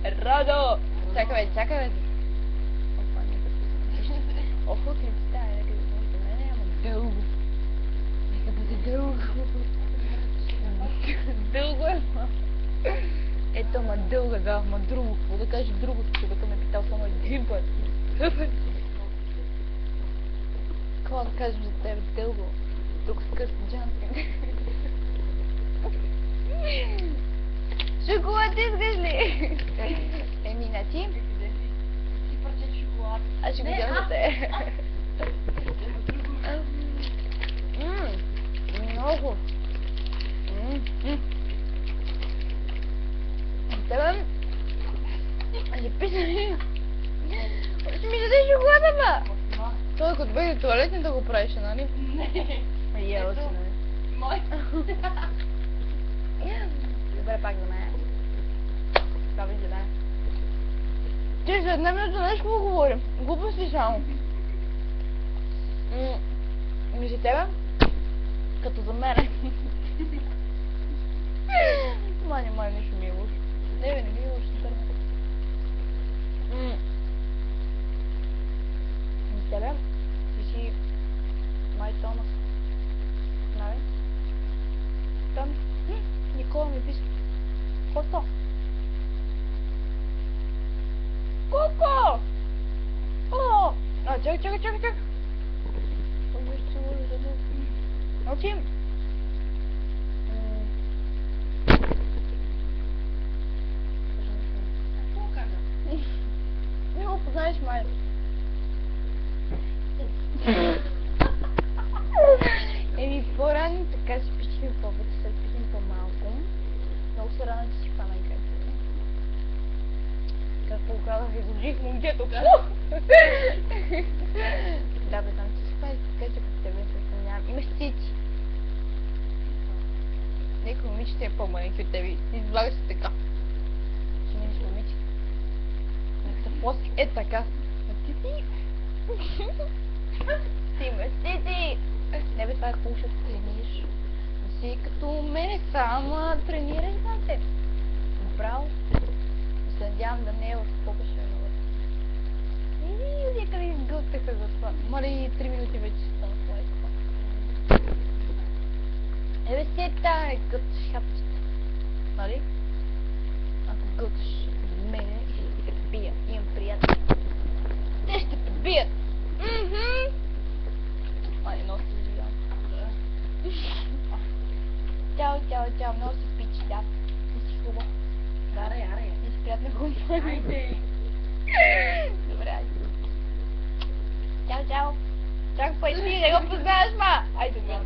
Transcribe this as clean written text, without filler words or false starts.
Радо! Чакай, бе, чакай, бе. Опа, не записвам. Охо, крипта, нека да може до мене, ама дълго. Нека бъде дълго. Дълго е, ма. Ето, ама дълго, да, ама друго. Какво да кажа друго? Човека ме питал само един път. Какво да кажем за тебе дълго? Тук с къс джанти. Шоколад искаш ли? Еми, на ти? Си парче шоколад. Аз ще го дам за те. Много. Тебе? Не писали. Ще ми даде шоколада, ба! Той като бъде туалетни да го правиш, нали? Не. Ела си, Ето. нали? Мой. Добре, пак за мен. Това ви за мен. Ти за една минута нещо какво говорим? Глупости само. Ми за тебе? Като за мене. Май нещо ми е лошо. Не ми е лошо, ще търна. За тебе? Ти си май Томас. Нали? Там Никола ми писа. Какво? Коко! О! Чакай. Нещо се може да бъде. Мълчим. Какво каза? Не го познаеш, май. Еми, по-рано така си пишем повече, след пишем по-малко. Много се рано, че си хвана играта. Какво казах, изложих момчето. Да, бе, знам, че си хвана, така че като тебе се съмнявам. Имаш цици. Нека момичета е по-маленки от тебе. Излагаш се така. Ще минеш момиче. Нека се плоски. Е така. Цици. Ти имаш цици. Не бе, това е хубаво, защото тренираш. Не си като мене, само тренираш на теб. Браво. Се надявам да не е в по-беше много. Нека ви изгълтаха за това. Мали 3 минути вече съм в лайка. Ебе си тая, гълташ хапчета. Нали? Ако гълташ мене, ще те бия. Имам приятели. Те ще те бият. Ай, много се завивам. Чао, много се пичи, да. Не си хубаво. Аре. Не си приятна компания. Айде. Добре, айде. Чао. Чак па и ти, не го познаваш, ма! Айде, добре.